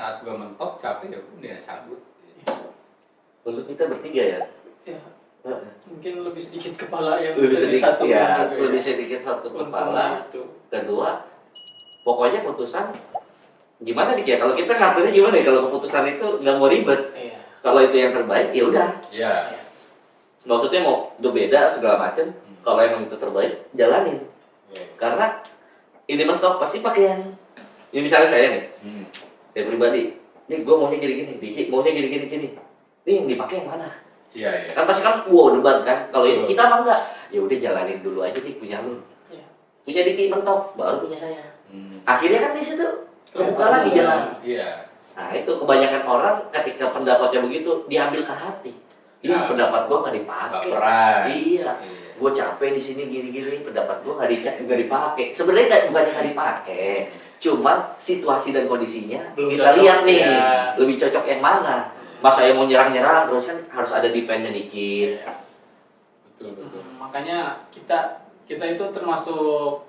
saat gue mentok capek ya udah cabut. Lalu kita bertiga ya? Ya. Mungkin lebih sedikit kepala yang Lebih bisa sedikit, disatukan ya, juga lebih ya. sedikit satu Untungnya kepala. itu. Kedua, pokoknya putusan gimana nih ya? Kalau kita ngaturnya gimana ya? Kalau keputusan itu nggak mau ribet. Iya. Kalau itu yang terbaik, ya udah. Iya. Maksudnya mau udah beda segala macem. Kalau emang itu terbaik, jalanin. Karena ini mentok pasti pakai yang. Ya misalnya saya nih, saya pribadi, nih gue maunya gini-gini, Diki maunya gini-gini. Ini yang dipakai yang mana? Iya, iya. Kan pasti kan debat kan. Kalau itu kita mah enggak. Ya udah jalanin dulu aja nih punya lu. Iya. Punya Diki mentok, baru punya saya. Akhirnya kan di situ kebuka lagi jalan. Iya. Nah itu kebanyakan orang ketika pendapatnya begitu diambil ke hati. Iya, pendapat gua nggak dipakai. Baperan. Iya. Gua capek di sini gini-gini, pendapat gua nggak dipakai. Sebenarnya bukannya nggak dipakai, cuma situasi dan kondisinya belum kita cocok, lihat nih ya. lebih cocok yang mana. Masa yang mau nyerang-nyerang terus kan harus ada defense-nya dikit. Betul. Makanya kita itu termasuk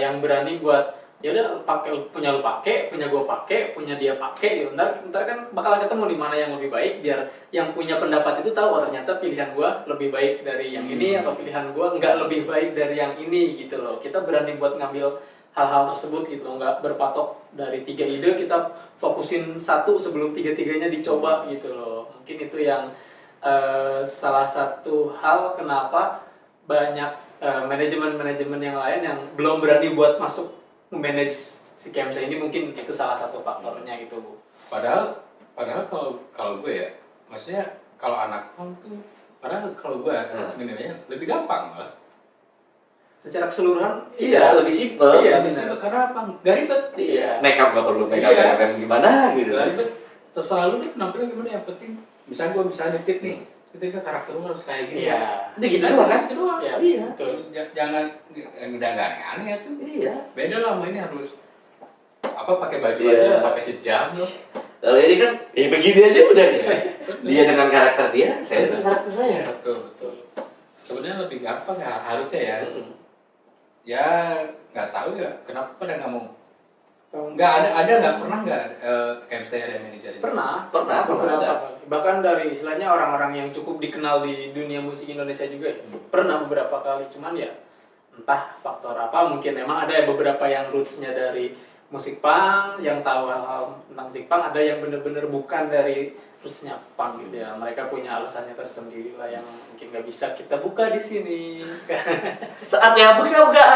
yang berani buat ya udah punya lu pakai, punya gua pakai, punya dia pakai. Ya, ntar kan bakalan ketemu di mana yang lebih baik biar yang punya pendapat itu tahu ternyata pilihan gua lebih baik dari yang ini atau pilihan gua nggak lebih baik dari yang ini gitu loh. Kita berani buat ngambil hal-hal tersebut gitu loh, nggak berpatok dari 3 ide kita fokusin satu sebelum 3-tiganya dicoba gitu loh. Mungkin itu yang salah satu hal kenapa banyak manajemen yang lain yang belum berani buat masuk manage si KMC ini, mungkin itu salah satu faktornya gitu Bu. Padahal kalau gue ya, maksudnya kalau anak pang tuh, padahal kalau gue nilainya lebih gampang malah. Secara keseluruhan Iya, lebih simpel. Iya, Lebih simpel karena apa? Gak ribet. Iya. Makeup nggak perlu makeup Iya. yang gimana gitu. Gak ribet. Terserah lu deh penampilan gimana, yang penting misalnya gue bisa nitip nih, ketika karakter lu harus kayak gini. Iya. Itu gitu doang kan? Itu doang. Iya. Iya. Betul. Jangan udah nggak aneh-aneh tuh. Iya. Beda lah, sama ini harus apa pakai baju Iya. aja sampai sejam loh. Kalau ini kan begini aja udah. Dia dengan karakter dia, saya dengan karakter saya. Betul. Sebenarnya lebih gampang ya harusnya ya. Ya nggak tahu ya kenapa pada nggak mau. Nggak ada nggak pernah nggak KMST ada manajer? Pernah Beberapa ada. kali. Bahkan dari istilahnya orang-orang yang cukup dikenal di dunia musik Indonesia juga pernah beberapa kali, cuman ya entah faktor apa, mungkin memang ada beberapa yang rootsnya dari musik punk, yang tahu hal-hal tentang musik punk, ada yang bener-bener bukan dari rootsnya punk gitu ya. Mereka punya alasannya tersendiri lah yang mungkin nggak bisa kita buka di sini. Saatnya buka.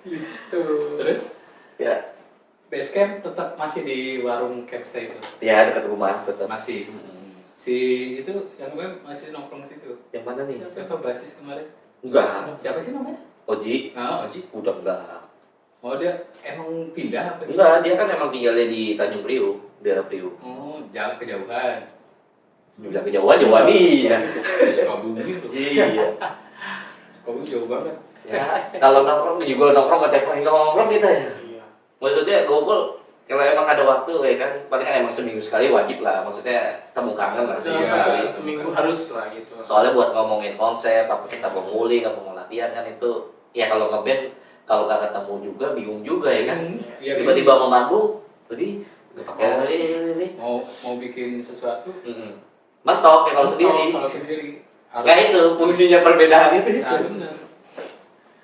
Gitu. Terus Ya. base camp tetap masih di warung KMST itu? Ya dekat rumah tetap. Masih. Si itu yang gue masih nongkrong di situ. Yang mana nih? Siapa basis kemarin? Enggak. Siapa sih namanya? Oji. Oji. Udah enggak. Oh dia emang pindah apa? Enggak, dia kan emang tinggalnya di Tanjung Priuk, daerah Priuk. Oh, jauh kejauhan. Dibilang kejauhan nih ya. Sukabumi tuh. Iya. Sukabumi jauh banget. Ya, kalau nongkrong juga nongkrong nggak tiap hari nongkrong kita ya. Iya. Maksudnya gopol kalau emang ada waktu ya kan, paling kan emang seminggu sekali wajib lah. Maksudnya temu kangen lah seminggu Iya. sekali. Minggu harus lah gitu. Soalnya buat ngomongin konsep, apa kita mau ngulik, apa mau latihan kan itu, ya kalau ngeband kalau nggak ketemu juga bingung juga ya kan. Iya, Tiba-tiba mau manggung, tadi pakai ini. mau bikin sesuatu. Mentok ya kalau sendiri. Kalau sendiri. Kayak itu fungsinya perbedaan itu. Nah, bener.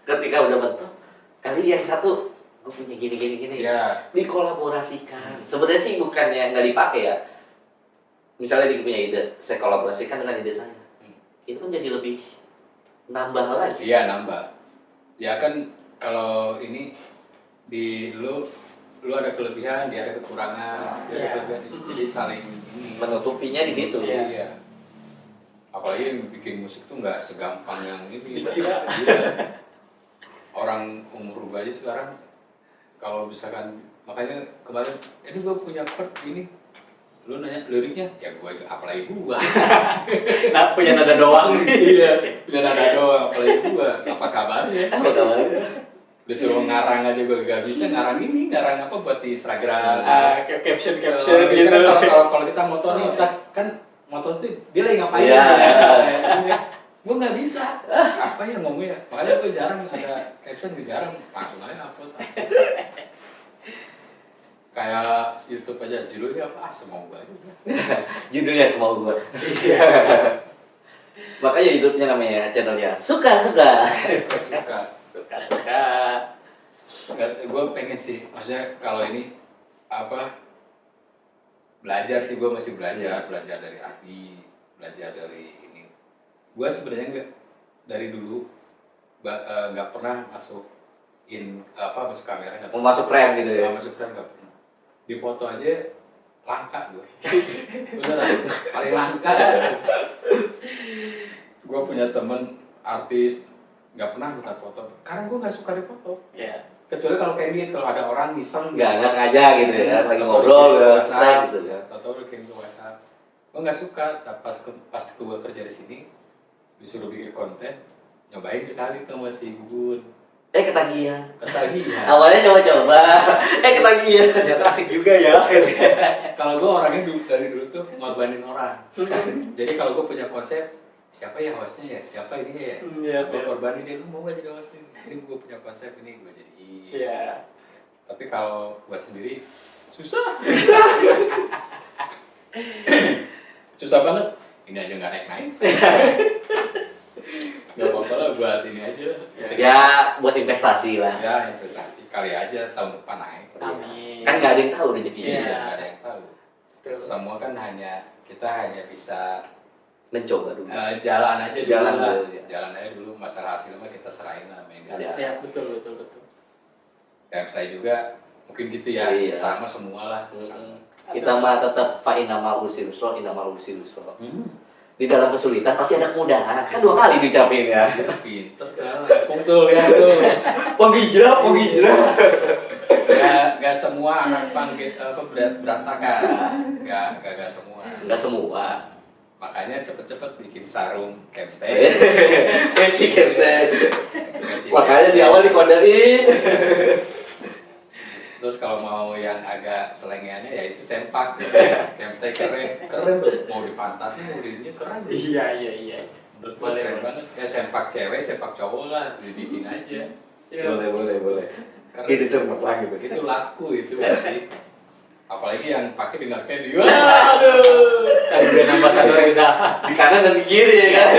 Ketika udah mentok, kali yang satu gue punya gini. Ya. Dikolaborasikan. Sebenarnya sih bukannya nggak dipakai ya. Misalnya dia punya ide, saya kolaborasikan dengan ide saya. Itu kan jadi lebih nambah lagi. Iya nambah. Ya kan kalau ini di lu ada kelebihan, dia ada kekurangan, dia ada kelebihan, jadi saling Menutupinya di situ. Iya. Apalagi bikin musik tuh nggak segampang yang ini. Iya. Orang umur gue aja sekarang kalau misalkan, makanya kemarin ini gue punya chord ini, lu nanya liriknya, ya gue apalagi gue. Nah, punya nada doang. Iya, punya nada doang, apalagi gue. Apa kabarnya? Apa kabarnya? Disuruh ngarang aja gue gak bisa, ngarang apa buat di Instagram. Caption Biasanya gitu. kalau kita moto nih, kan moto tuh dia lagi ngapain? Iya. Gue nggak bisa. Apa ya ngomongnya? Makanya gue jarang ada caption, jarang langsung aja upload. kayak YouTube aja judulnya apa? Semoga juga. Judulnya semua gua. Iya. Makanya hidupnya namanya channelnya suka-suka. Gue suka. Suka-suka. Gue pengen sih, maksudnya kalau ini apa belajar sih, gue masih belajar dari Ardi, belajar dari ini. Gue sebenarnya nggak dari dulu nggak pernah masuk kamera, nggak Mau masuk frame gitu ya. masuk frame, nggak pernah. Di foto aja langka gue. Beneran, paling langka. Gue punya temen artis nggak pernah minta foto karena gue nggak suka dipoto. Ya. Kecuali kalau kayak gini, kalau ada orang iseng Nggak sengaja gitu ya, lagi ngobrol ya, gitu ya. atau lu kirim ke WhatsApp. Gue nggak suka, tapi pas gue kerja di sini disuruh bikin konten, nyobain sekali tuh sama si Gugun. Ketagihan. Awalnya coba-coba, ketagihan. Ternyata asik juga ya. kalau gue orangnya dari dulu tuh ngorbanin orang. Jadi kalau gue punya konsep, siapa ya hostnya ya, siapa ini ya, Iya. gue korbanin dia, lu mau gak jadi host ini, gue punya konsep ini, gue jadi. Iya. Tapi kalau buat sendiri susah. Susah banget. Ini aja nggak naik. Gak apa-apa lah buat ini aja. Ya buat investasi lah. Ya investasi kali aja tahun depan naik. Amin. Kan nggak ada yang tahu rezekinya. Iya, Iya. nggak ada yang tahu. Semua kan kita hanya bisa Mencoba dulu. jalan aja dulu. Jalan lah. dulu, ya. Jalan aja dulu. Masalah hasilnya kita serahin lah sama yang di Iya. atas. Ya, betul. Time juga mungkin gitu ya. Iya. Sama semua lah. Kita mah tetap fa'inamal usri yusra, inamal usri yusra. Hmm. Di dalam kesulitan pasti ada kemudahan. Kan 2 kali diucapin ya. Pinter kan. Punktul ya tuh. Penghijrah. Gak semua anak pang berantakan. Gak semua. Enggak semua. Makanya cepet-cepet bikin sarung campstay. Fancy captain. Makanya di awal dikodein. Terus kalau mau yang agak selengeannya ya itu sempak. Campstay keren mau di pantatnya mau di ini keren. Iya. Menurut gue keren banget. Ya sempak cewek, sempak cowok lah dibikin aja. Iya. Boleh. Keren. Ini cermat lah gitu. Itu laku itu pasti. Apalagi yang pakai dengar Candy. Waduh. Saya brand ambassador udah. Di kanan dan di kiri ya kan.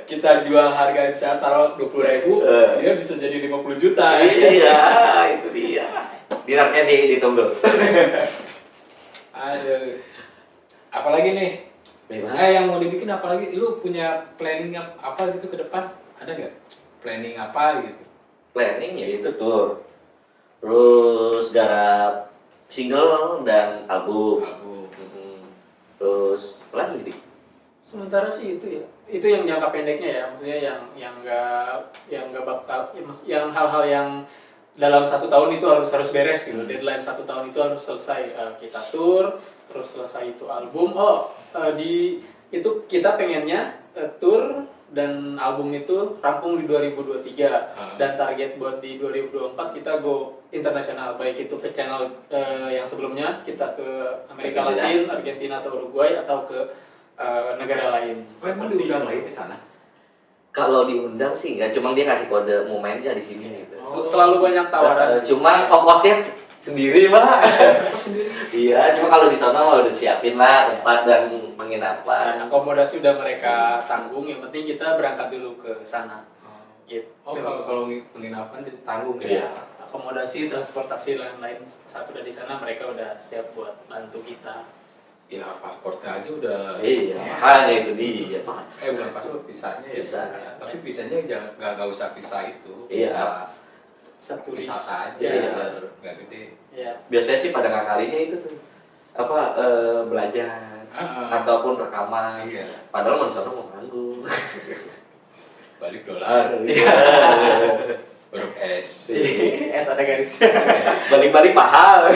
Kita jual harga misalnya taruh 20.000, dia bisa jadi 50 juta. Iya, itu dia. Dinarnya ditunggu. Aduh. Apalagi nih? Yang mau dibikin apalagi? Lu punya planning apa gitu ke depan? Ada nggak? Planning apa gitu? Planning ya itu tour. Terus garap single dan album. Terus apa lagi nih? Sementara sih itu ya. Itu yang jangka pendeknya ya, maksudnya yang nggak bakal yang hal-hal yang dalam 1 tahun itu harus beres gitu. Deadline 1 tahun itu harus selesai. Kita tour, terus selesai itu album. Itu kita pengennya tour dan album itu rampung di 2023 dan target buat di 2024 kita go internasional, baik itu ke channel yang sebelumnya kita ke Amerika Latin, Argentina atau Uruguay atau ke negara lain. Emang diundang lagi ke sana? Kalau diundang sih enggak, cuma dia ngasih kode mau main aja di sini gitu. Selalu banyak tawaran. Cuma ongkosnya sendiri, Pak. Sendiri. Iya, cuma kalau di sana mau udah siapin lah tempat dan penginapan. Akomodasi udah mereka tanggung, yang penting kita berangkat dulu ke sana. Gitu. Oh, kalau penginapan ditanggung Iya. ya? Akomodasi, transportasi lain-lain saat udah di sana mereka udah siap buat bantu kita. Ya paspornya aja udah. Iya, hanya itu dia, Pak. Bukan paspor, visanya ya. Visa. Tapi visanya nggak usah visa itu. Iya. Bisa tulis. Wisata aja, Iya. nggak gede. Iya. Biasanya sih pada ngakalinya itu tuh belajar ataupun rekaman. Iya. Padahal mau di sana mau manggung. Balik dolar. Iya. Huruf S. S ada garisnya. Balik-balik mahal.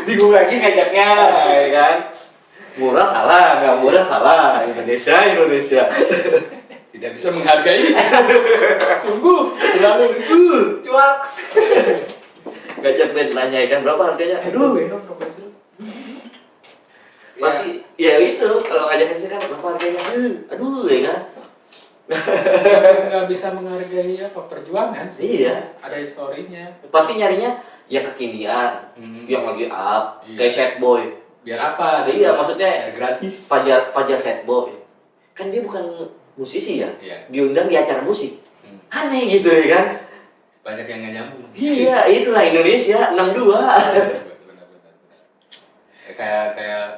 Bingung lagi ngajaknya, ya kan? Murah salah, nggak murah salah. Indonesia. Tidak bisa menghargai. Sungguh. Lalu cuaks. Ngajak band nanya kan berapa harganya? Aduh, Masih masih ya itu kalau ngajak MC kan berapa harganya? Aduh, ya kan? nggak bisa menghargai apa perjuangan sih. Iya. Ada historinya. Pasti nyarinya yang kekinian, yang lagi up, Iya. kayak Sad Boy. Biar apa? Iya, maksudnya biar gratis. Fajar Sad Boy. Kan dia bukan musisi ya, Iya. diundang di acara musik. Hmm. Aneh gitu ya kan? Banyak yang nggak nyambung. Iya, itulah Indonesia 62. Benar. Kayak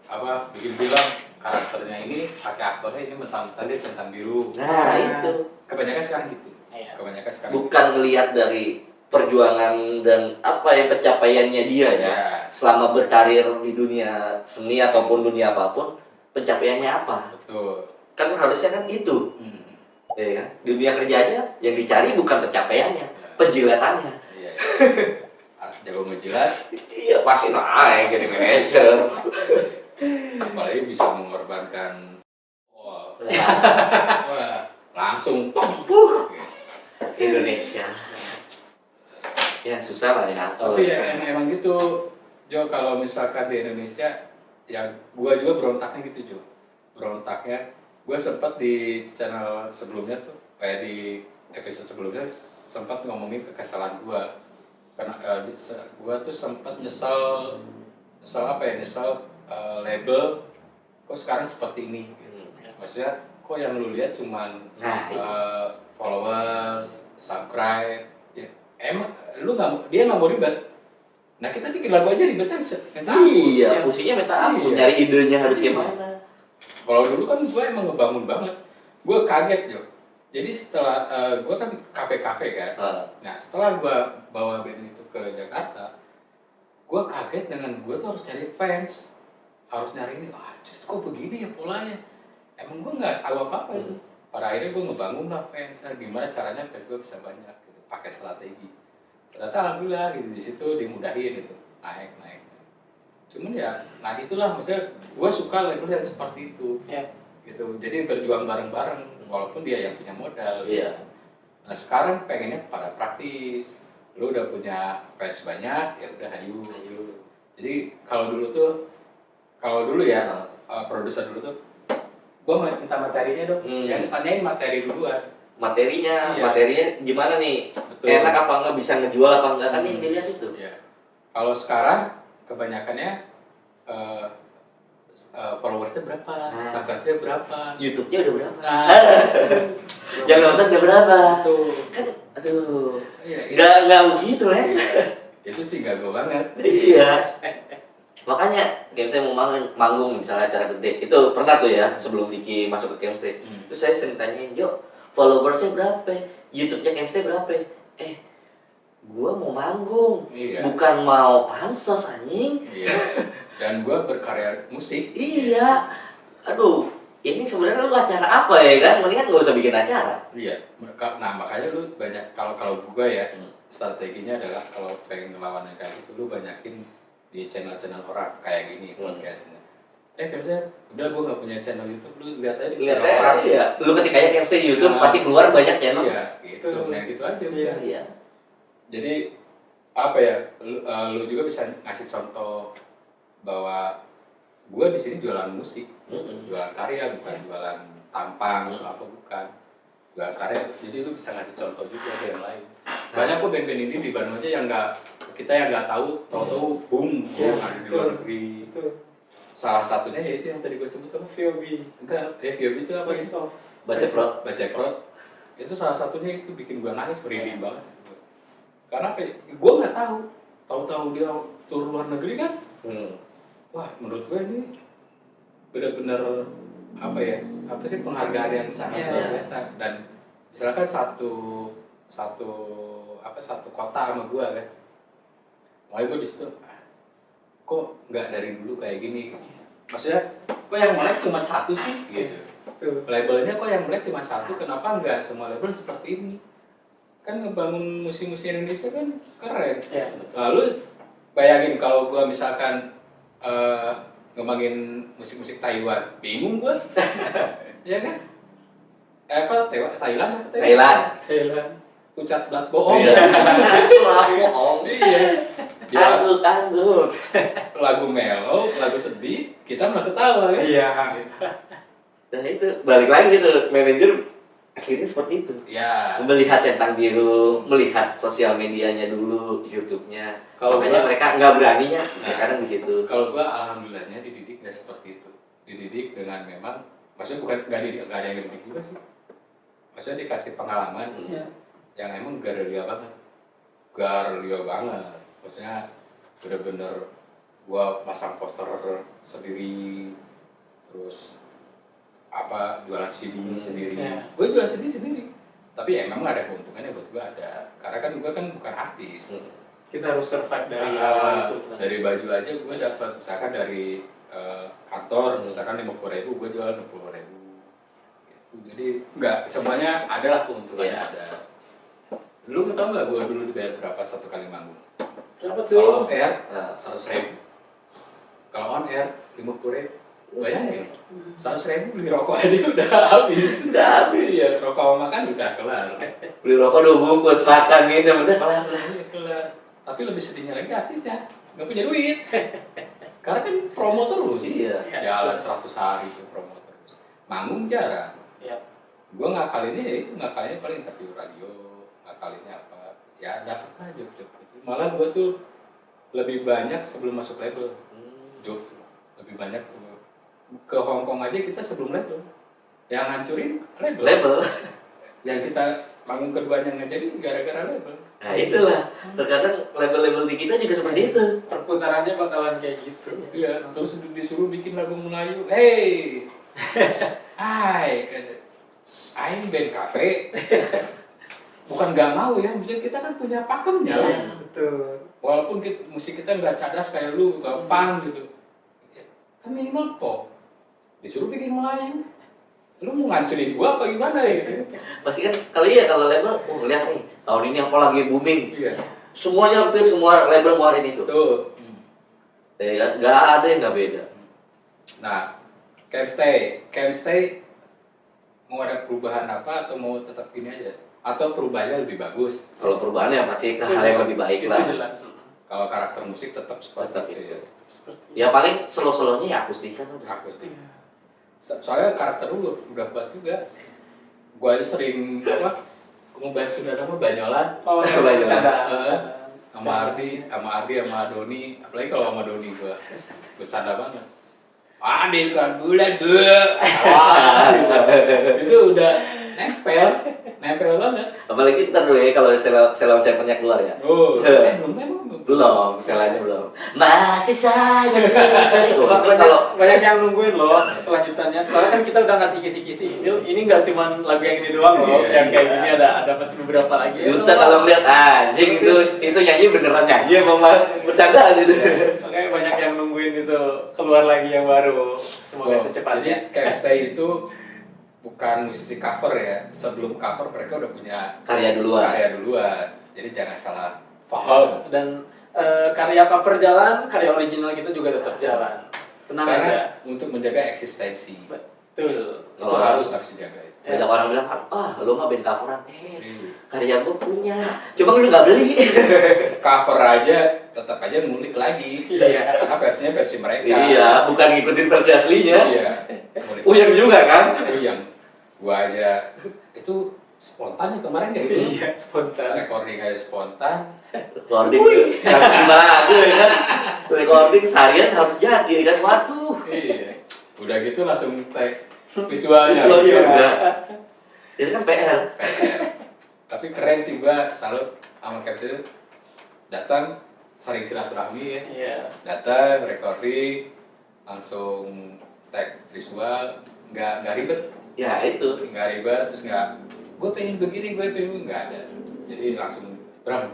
apa? Bikin film karakternya ini pakai aktornya ini mentang-mentang dia centang biru. Nah, itu Kebanyakan sekarang gitu. Iya. Kebanyakan sekarang. bukan melihat dari perjuangan dan apa yang pencapaiannya dia ya. Ya. Selama berkarir di dunia seni ataupun dunia apapun, pencapaiannya apa? Betul. Kan harusnya kan itu. Hmm. Ya kan? Di dunia kerja aja yang dicari bukan pencapaiannya, penjilatannya. Iya. Jago menjilat, Iya, pasti naik jadi manajer. apalagi bisa mengorbankan. Wah, langsung. Indonesia. Ya susah lah ya. Tapi ya emang gitu, Jo. Kalau misalkan di Indonesia, ya gua juga berontaknya gitu, Jo. Berontaknya, gua sempat di channel sebelumnya tuh, kayak di episode sebelumnya sempat ngomongin kekesalan gua. Karena gua tuh sempat nyesel apa ya? Nyesel label kok sekarang seperti ini. Gitu. Maksudnya, kok yang lu lihat cuman Nah, itu. followers, subscribe. Ya, emang dia nggak mau ribet. Nah kita bikin lagu aja ribetnya minta ampun. Iya, pusingnya minta ampun, Iya. nyari idenya harus Iya. gimana. Kalau dulu kan gue emang ngebangun banget. Gue kaget, Jo. Jadi setelah gue kan kafe kan. Nah setelah gue bawa band itu ke Jakarta, gue kaget dengan gue tuh harus cari fans, harus nyari ini. Just kok begini ya polanya. Emang gue nggak tahu apa-apa itu. Pada akhirnya gue ngebangun lah fans. Nah, gimana caranya fans gue bisa banyak gitu, pakai strategi. Ternyata alhamdulillah gitu, di situ dimudahin itu naik. Cuman ya, nah itulah maksudnya gue suka label yang seperti itu. Ya. Gitu. Jadi berjuang bareng-bareng walaupun dia yang punya modal. Iya. Nah sekarang pengennya pada praktis. Lu udah punya fans banyak, ya udah hayu. Jadi kalau dulu ya produser dulu tuh, gue minta materinya dong. Yang ditanyain materi duluan. Materinya gimana nih? Betul. Enak apa enggak, bisa ngejual apa enggak, kan yang dilihat itu. Ya. Kalau sekarang kebanyakannya followersnya berapa, subscribe-nya berapa, YouTube-nya udah berapa? nah, Yang nonton udah berapa? tuh. Kan aduh. Iya, Enggak begitu, ya. Itu sih gagal banget. Iya. Makanya Chemistry mau manggung misalnya acara gede. Itu pernah tuh ya sebelum Diki masuk ke Chemistry. Terus saya sering tanyain, "Jo, followersnya berapa? YouTube-nya Chemistry berapa?" Gua mau manggung. Iya. Bukan mau pansos anjing. Iya. Dan gue berkarya musik. Iya. Aduh, ini sebenarnya lu acara apa ya kan? Mendingan gak usah bikin acara. Iya. Nah makanya lu banyak kalau gue ya strateginya adalah kalau pengen ngelawan yang kayak gitu lu banyakin di channel-channel orang kayak gini podcastnya. Misalnya udah gue nggak punya channel YouTube, lu lihat aja di channel orang. Iya. Lu ketika ya Chemistry di YouTube pasti keluar banyak channel. Iya, gitu. Nah gitu aja. Udah. Iya. Jadi apa ya? Lu juga bisa ngasih contoh bahwa gue di sini jualan musik, jualan karya bukan jualan tampang atau apa bukan. Jualan karya, jadi lu bisa ngasih contoh juga ke yang lain. Banyak kok band-band ini di Bandung aja yang kita nggak tahu, tahu-tahu boom, ada di luar negeri. Itu Salah satunya ya itu yang tadi gue sebut apa? VOB. Enggak, VOB itu apa sih? Baca prot. Itu salah satunya itu bikin gue nangis merinding banget. Karena apa? Gue nggak tahu dia tur luar negeri kan? Wah, menurut gue ini benar-benar apa sih penghargaan yang sangat luar biasa. Dan misalkan satu kota sama gue kan, makanya gue di situ kok nggak dari dulu kayak gini. Maksudnya kok yang melek cuma satu sih gitu. Labelnya kok yang melek cuma satu, kenapa nggak semua label seperti ini? Kan ngebangun musik-musik Indonesia kan keren. Lalu bayangin kalau gue misalkan ngembangin musik-musik Taiwan, bingung gua. Ya kan? Thailand. Pucat belat bohong. Satu lah bohong. Iya. Angguk. Lagu melo, lagu sedih, kita malah ketawa kan? Iya. Nah itu balik lagi tuh manajer akhirnya seperti itu. Ya. Melihat centang biru, melihat sosial medianya dulu, YouTube-nya. Kalau Makanya gua- mereka nggak beraninya Nah, sekarang di situ. Kalau gua alhamdulillahnya dididik nggak seperti itu. Dididik dengan memang, maksudnya bukan nggak ada yang dididik juga sih. Maksudnya dikasih pengalaman yang emang Garuda banget. Garuda banget. Maksudnya bener-bener gua pasang poster sendiri, terus apa jualan CD sendiri. Gue jualan CD sendiri. Tapi emang ada keuntungannya buat gua ada. Karena kan gua kan bukan artis. Kita harus survive dari hal itu. Dari baju aja gue dapat misalkan dari kantor misalkan 50.000 gue jual 60.000 gitu. Jadi nggak semuanya adalah keuntungannya ada. Lu tau nggak gue dulu dibayar berapa satu kali manggung? Berapa Kalau tuh? air 100.000, kalau on air 50.000. Bayangin 100.000 beli rokok aja udah habis. Udah habis. Iya, rokok sama makan udah kelar. Beli rokok 2 bungkus, makan gini, udah Kelar. Tapi lebih sedihnya lagi artisnya nggak punya duit. Karena kan promo terus. Iya. Jalan 100 hari itu promo terus. Manggung jarang. Iya. Gue ngakalinnya ya itu ngakalinnya paling interview radio, ngakalinnya apa? Ya dapat lah job-job gitu. Malah gue tuh lebih banyak sebelum masuk label. Job tuh lebih banyak sebelum ke Hong Kong aja kita sebelum label. Yang ngancurin label. Yang kita manggung keduanya nggak jadi gara-gara label. Nah itulah, terkadang label-label di kita juga seperti itu. Perputarannya bakalan kayak gitu. Iya, terus disuruh bikin lagu Melayu. Hey, hai, aing band kafe. Bukan nggak mau ya, maksudnya kita kan punya pakemnya lah. Betul. Walaupun musik kita nggak cadas kayak lu, nggak pang gitu. Ya, kan minimal pop. Disuruh bikin Melayu. Lu mau ngancurin gua apa gimana gitu? Pasti kan kali ya kalau label, lihat nih, tahun ini apa lagi booming. Iya. Semuanya hampir semua label ngeluarin itu. Tuh. Ya, nggak ada yang nggak beda. Nah, Camp Stay mau ada perubahan apa atau mau tetap gini aja? Atau perubahannya lebih bagus? Kalau perubahannya pasti ke hal yang lebih baik Itu lah. jelas. Kalau karakter musik tetap seperti Tetap itu. itu. Ya. Seperti Ya paling selo-selonya ya akustikan udah. Akustik. Soalnya karakter lu udah buat juga. Gua aja sering apa? Ngebahas sudah nama Banyolan. Oh, Banyolan. bercanda. Sama Ardi, sama Doni. Apalagi kalau sama Doni gua bercanda banget. Ambil kan bulan bu. Itu udah nempel banget. Apalagi ntar dulu ya kalau Selon Sevennya keluar ya. Oh, belum. Belum, misalnya belum. Masih sayang dari kalau Banyak yang nungguin loh kelanjutannya. Soalnya kan kita udah ngasih kisi-kisi. Ini nggak cuma lagu yang ini doang loh. Iya, Yang kayak iya. gini ada masih beberapa lagi. Yuta kalau ngeliat anjing itu nyanyi beneran nyanyi apa bercanda gitu. Makanya banyak yang nungguin itu keluar lagi yang baru. Semoga secepatnya. Jadi Camp Stay itu bukan musisi cover ya. Sebelum cover mereka udah punya Karya duluan. Jadi jangan salah paham. Dan karya cover jalan, karya original kita juga tetap jalan. Tenang aja. Karena untuk menjaga eksistensi. Betul. Itu harus dijaga itu. Banyak orang bilang, lu mah band coveran. Karya gue punya. Coba lu nggak beli. Cover aja tetap aja ngulik lagi. Iya. Karena versinya versi mereka. Iya, bukan ngikutin versi aslinya. Iya. Ngulik. Puyeng juga kan? Puyeng. Gua aja itu spontan ya kemarin ya itu. Iya, spontan. Recording aja spontan. Recording harus gimana aja ya kan? Recording seharian harus jadi kan? Waduh. Iya. Udah gitu langsung tag visualnya. Visualnya Iya. udah. Jadi kan PR. Tapi keren sih gua salut sama Capsule datang sering silaturahmi ya. Iya. Datang recording langsung tag visual nggak ribet. Ya itu. Nggak ribet terus nggak gue pengen begini nggak ada. Jadi langsung Bram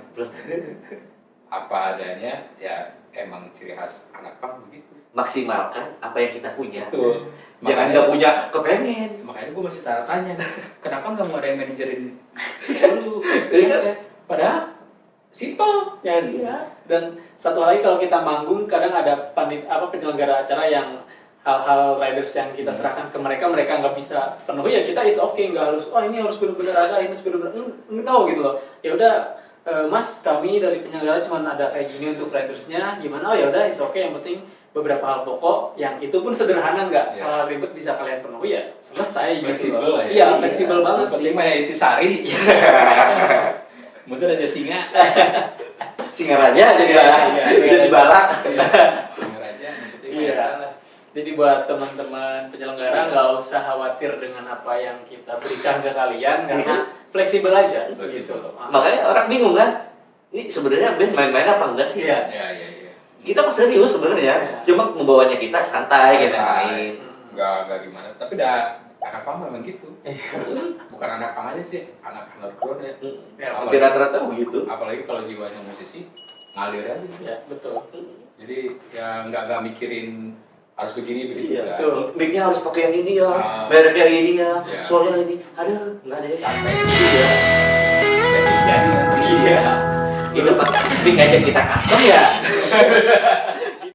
apa adanya ya emang ciri khas anak pang begitu. Maksimalkan apa yang kita punya. Betul. Jangan nggak punya kepengen. Makanya gue masih tanda tanya nih, kenapa nggak mau ada yang manajerin dulu? Iya. Padahal simple. Yes. Dan satu lagi kalau kita manggung kadang ada penyelenggara acara yang hal-hal riders yang kita serahkan ke mereka nggak bisa penuhi ya kita it's okay nggak harus ini harus benar-benar ada ini harus benar-benar no gitu loh ya udah Mas, kami dari penyelenggara cuma ada kayak gini untuk ridersnya, gimana? Oh ya udah, it's okay. Yang penting beberapa hal pokok, yang itu pun sederhana nggak Ya. ribet bisa kalian penuhi ya selesai. Fleksibel gitu lah ya. Iya, fleksibel banget Yang sih. penting mah ya intisari. Mungkin aja singa. Singaraja jadi Iya, jadi balak. Singa raja, yang penting mah Iya. ya lah. Jadi buat teman-teman penyelenggara nggak usah khawatir dengan apa yang kita berikan ke kalian karena fleksibel aja. Fleksibel. Gitu. Makanya orang bingung kan, ini sebenarnya band main-main apa enggak sih? Iya. Iya. Kita mah serius sebenarnya, Iya. cuma membawanya kita santai kayak Santai. main. Enggak gimana. Tapi dah anak pang memang gitu. Bukan anak pang aja sih, anak underground ya. Ya, Hampir rata-rata begitu. Apalagi kalau jiwanya musisi ngalir aja. ya betul. Jadi ya nggak mikirin harus begini begitu. Iya, nggak. betul. Mic-nya harus pakai yang ini ya, Ah. mereknya ini ya, Iya. soalnya ini. Aduh, enggak ada ya. Santai. Iya. Jadi Iya. Itu pakai mic aja kita custom ya.